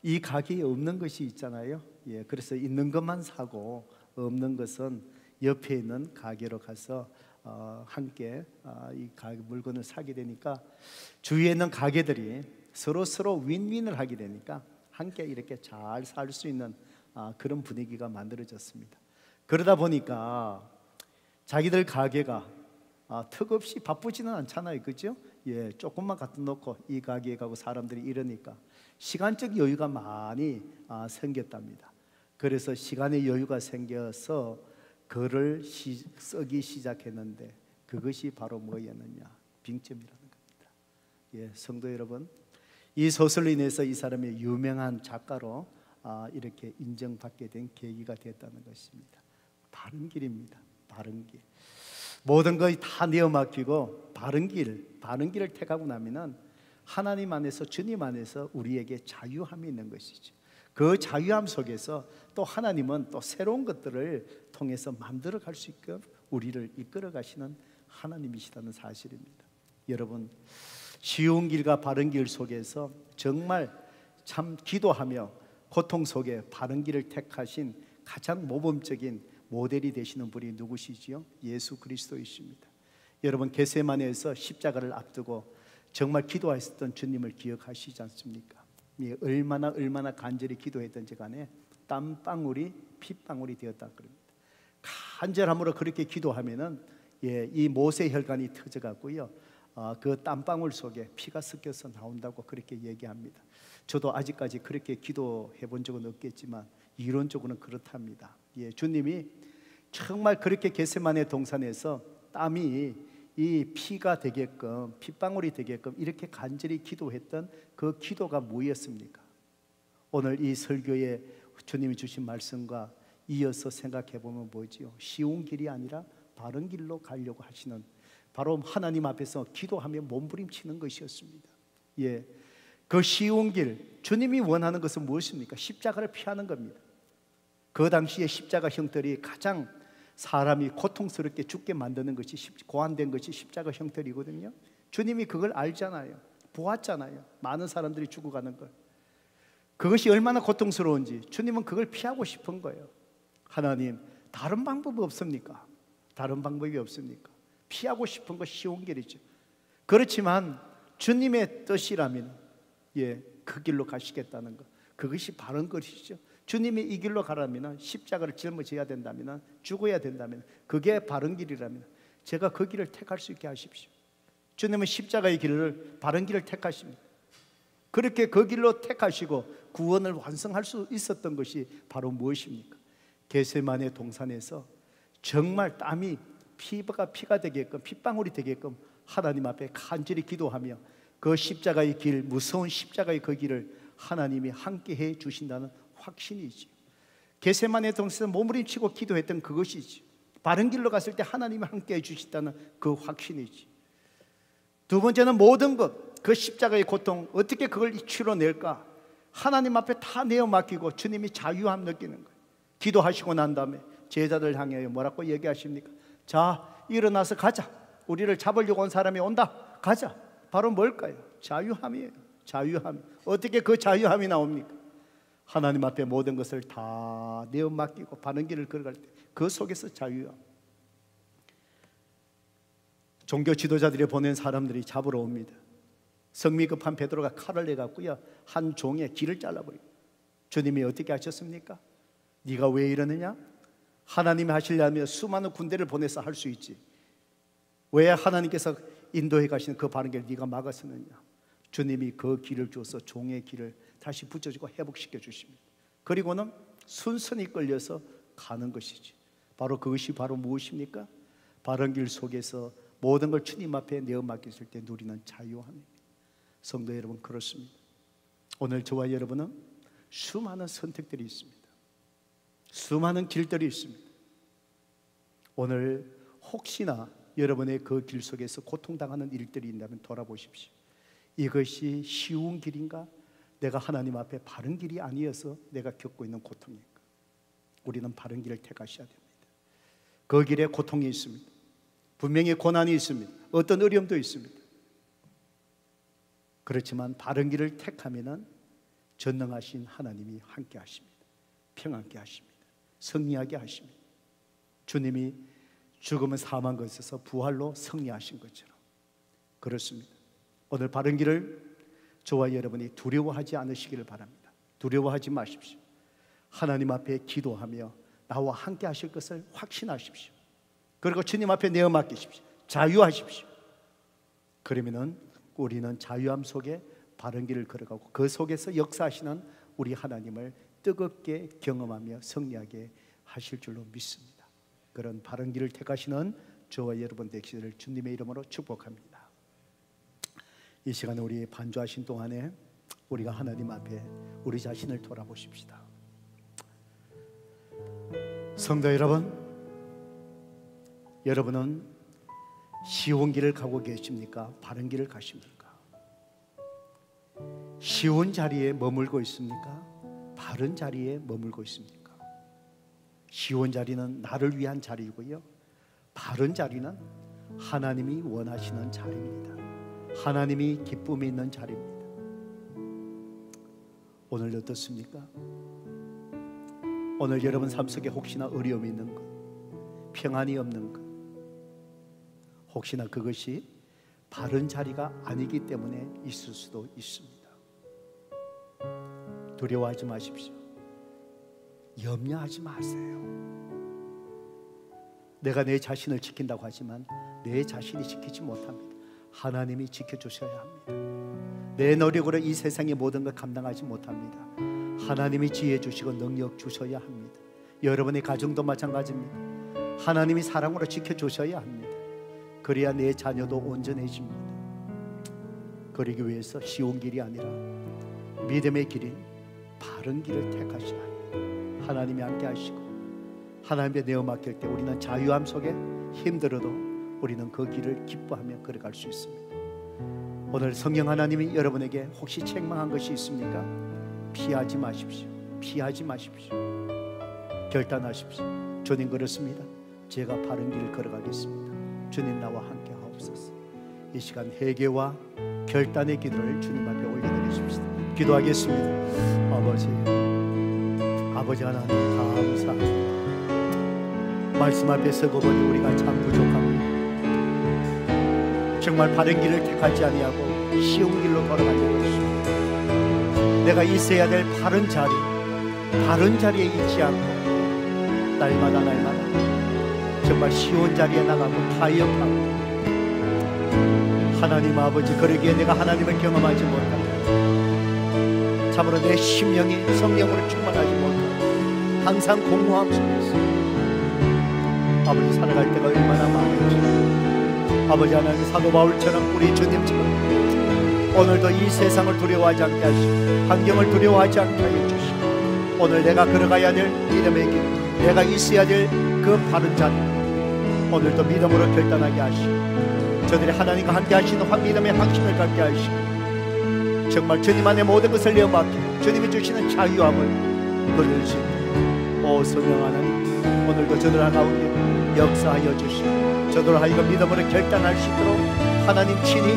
이 가게에 없는 것이 있잖아요. 예, 그래서 있는 것만 사고 없는 것은 옆에 있는 가게로 가서 함께 이 가게 물건을 사게 되니까 주위에 있는 가게들이 서로 윈윈을 하게 되니까 함께 이렇게 잘 살 수 있는 그런 분위기가 만들어졌습니다. 그러다 보니까 자기들 가게가 턱없이 바쁘지는 않잖아요, 그죠? 조금만 갖다 놓고 이 가게에 가고 사람들이 이러니까 시간적 여유가 많이 생겼답니다. 그래서 시간의 여유가 생겨서 글을 쓰기 시작했는데 그것이 바로 뭐였느냐? 빙점이라는 겁니다. 성도 여러분, 이 소설로 인해서 이 사람이 유명한 작가로 이렇게 인정받게 된 계기가 되었다는 것입니다. 바른 길입니다. 바른 길. 모든 것이 다 내어 맡기고 바른 길을 택하고 나면은 하나님 안에서, 주님 안에서 우리에게 자유함이 있는 것이죠. 그 자유함 속에서 또 하나님은 또 새로운 것들을 통해서 만들어 갈 수 있게 우리를 이끌어 가시는 하나님이시라는 사실입니다. 여러분, 쉬운 길과 바른 길 속에서 정말 참 기도하며 고통 속에 바른 길을 택하신 가장 모범적인 모델이 되시는 분이 누구시지요? 예수 그리스도이십니다. 여러분, 겟세마네에서 십자가를 앞두고 정말 기도하셨던 주님을 기억하시지 않습니까? 얼마나 간절히 기도했던지 간에 땀방울이 핏방울이 되었다 그럽니다. 간절함으로 그렇게 기도하면은 이 모세 혈관이 터져가고요, 그 땀방울 속에 피가 섞여서 나온다고 그렇게 얘기합니다. 저도 아직까지 그렇게 기도해 본 적은 없겠지만 이론적으로는 그렇답니다. 주님이 정말 그렇게 겟세마네 동산에서 땀이 이 피가 되게끔, 핏방울이 되게끔 이렇게 간절히 기도했던 그 기도가 뭐였습니까? 오늘 이 설교에 주님이 주신 말씀과 이어서 생각해 보면 뭐지요? 쉬운 길이 아니라 바른 길로 가려고 하시는, 바로 하나님 앞에서 기도하며 몸부림치는 것이었습니다. 그 쉬운 길, 주님이 원하는 것은 무엇입니까? 십자가를 피하는 겁니다. 그 당시에 십자가 형틀이 가장 사람이 고통스럽게 죽게 만드는 것이, 고안된 것이 십자가 형틀이거든요. 주님이 그걸 알잖아요. 보았잖아요. 많은 사람들이 죽어가는 걸. 그것이 얼마나 고통스러운지 주님은 그걸 피하고 싶은 거예요. 하나님, 다른 방법이 없습니까? 다른 방법이 없습니까? 피하고 싶은 거 쉬운 길이죠. 그렇지만 주님의 뜻이라면 그 길로 가시겠다는 것, 그것이 바른 것이죠. 주님이 이 길로 가라면, 십자가를 짊어져야 된다면, 죽어야 된다면, 그게 바른 길이라면 제가 그 길을 택할 수 있게 하십시오. 주님은 십자가의 길을, 바른 길을 택하십니다. 그렇게 그 길로 택하시고 구원을 완성할 수 있었던 것이 바로 무엇입니까? 겟세마네 동산에서 정말 땀이 피가 되게끔, 핏방울이 되게끔 하나님 앞에 간절히 기도하며 그 십자가의 길, 무서운 십자가의 그 길을 하나님이 함께 해 주신다는 확신이지. 겟세마네 동산에서 몸부림치고 기도했던 그것이지. 바른 길로 갔을 때 하나님이 함께 해 주신다는 그 확신이지. 두 번째는 모든 것, 그 십자가의 고통, 어떻게 그걸 치러낼까? 하나님 앞에 다 내어 맡기고 주님이 자유함 느끼는 거예요. 기도하시고 난 다음에 제자들 향해 뭐라고 얘기하십니까? 자, 일어나서 가자. 우리를 잡으려고 온 사람이 온다. 가자. 바로 뭘까요? 자유함이에요. 자유함. 어떻게 그 자유함이 나옵니까? 하나님 앞에 모든 것을 다 내어 맡기고 바른 길을 걸어갈 때 그 속에서 자유함. 종교 지도자들이 보낸 사람들이 잡으러 옵니다. 성미 급한 베드로가 칼을 내갖고요, 한 종의 귀를 잘라버리고, 주님이 어떻게 하셨습니까? 네가 왜 이러느냐? 하나님이 하시려면 수많은 군대를 보내서 할 수 있지, 왜 하나님께서 인도해 가시는 그 바른 길을 네가 막았느냐? 주님이 그 길을 주어서 종의 길을 다시 붙여주고 회복시켜 주십니다. 그리고는 순순히 끌려서 가는 것이지. 바로 그것이 바로 무엇입니까? 바른 길 속에서 모든 걸 주님 앞에 내어 맡겼을 때 누리는 자유함입니다. 성도 여러분, 그렇습니다. 오늘 저와 여러분은 수많은 선택들이 있습니다. 수많은 길들이 있습니다. 오늘 혹시나 여러분의 그 길 속에서 고통당하는 일들이 있다면 돌아보십시오. 이것이 쉬운 길인가? 내가 하나님 앞에 바른 길이 아니어서 내가 겪고 있는 고통인가? 우리는 바른 길을 택하셔야 됩니다. 그 길에 고통이 있습니다. 분명히 고난이 있습니다. 어떤 어려움도 있습니다. 그렇지만 바른 길을 택하면은 전능하신 하나님이 함께 하십니다. 평안케 하십니다. 승리하게 하십니다. 주님이 죽음은 사망한 것에서 부활로 승리하신 것처럼 그렇습니다. 오늘 바른 길을 저와 여러분이 두려워하지 않으시기를 바랍니다. 두려워하지 마십시오. 하나님 앞에 기도하며 나와 함께 하실 것을 확신하십시오. 그리고 주님 앞에 내어 맡기십시오. 자유하십시오. 그러면은 우리는 자유함 속에 바른 길을 걸어가고 그 속에서 역사하시는 우리 하나님을 뜨겁게 경험하며 승리하게 하실 줄로 믿습니다. 그런 바른 길을 택하시는 저와 여러분 되시기를 주님의 이름으로 축복합니다. 이 시간에 우리 반주하신 동안에 우리가 하나님 앞에 우리 자신을 돌아보십시다. 성도 여러분, 여러분은 쉬운 길을 가고 계십니까? 바른 길을 가십니까? 쉬운 자리에 머물고 있습니까? 바른 자리에 머물고 있습니까? 쉬운 자리는 나를 위한 자리이고요, 바른 자리는 하나님이 원하시는 자리입니다. 하나님이 기쁨이 있는 자리입니다. 오늘 어떻습니까? 오늘 여러분 삶 속에 혹시나 어려움이 있는 것, 평안이 없는 것, 혹시나 그것이 바른 자리가 아니기 때문에 있을 수도 있습니다. 두려워하지 마십시오. 염려하지 마세요. 내가 내 자신을 지킨다고 하지만 내 자신이 지키지 못합니다. 하나님이 지켜주셔야 합니다. 내 노력으로 이 세상의 모든 걸 감당하지 못합니다. 하나님이 지혜 주시고 능력 주셔야 합니다. 여러분의 가정도 마찬가지입니다. 하나님이 사랑으로 지켜주셔야 합니다. 그래야 내 자녀도 온전해집니다. 그러기 위해서 쉬운 길이 아니라 믿음의 길인 바른 길을 택하셔야 합니다. 하나님이 함께 하시고 하나님께 내어 맡길 때 우리는 자유함 속에 힘들어도 우리는 그 길을 기뻐하며 걸어갈 수 있습니다. 오늘 성령 하나님이 여러분에게 혹시 책망한 것이 있습니까? 피하지 마십시오. 피하지 마십시오. 결단하십시오. 주님, 그렇습니다. 제가 바른 길을 걸어가겠습니다. 주님, 나와 함께 하옵소서. 이 시간 회개와 결단의 기도를 주님 앞에 올려드리십시다. 기도하겠습니다. 아버지 하나님, 감사합니다. 말씀 앞에 서고 보니 우리가 참 부족합니다. 정말 바른 길을 택하지 아니하고 쉬운 길로 돌아가려고 했습니다. 내가 있어야 될 바른 자리에 있지 않고 날마다 정말 쉬운 자리에 나가고 타협하고, 하나님 아버지, 그러기에 내가 하나님을 경험하지 못합니다. 참으로 내 심령이 성령으로 충만하지 못하고 항상 공허함 속에서 아버지 살아갈 때가 얼마나 많은지, 아버지 하나님, 사도 바울처럼 우리 주님처럼 오늘도 이 세상을 두려워하지 않게 하시고 환경을 두려워하지 않게 하여 주시고, 오늘 내가 걸어가야 될 믿음의 길, 내가 있어야 될 그 바른 자리 오늘도 믿음으로 결단하게 하시고, 저들이 하나님과 함께 하시는 믿음의 확신을 갖게 하시고, 정말 주님 안에 모든 것을 내어 맡기고 주님이 주시는 자유함을 누릴 수 있는 오 성령 하나님, 오늘도 저들 가운데 역사하여 주시고 저들 하여금 믿음으로 결단할 수 있도록 하나님 친히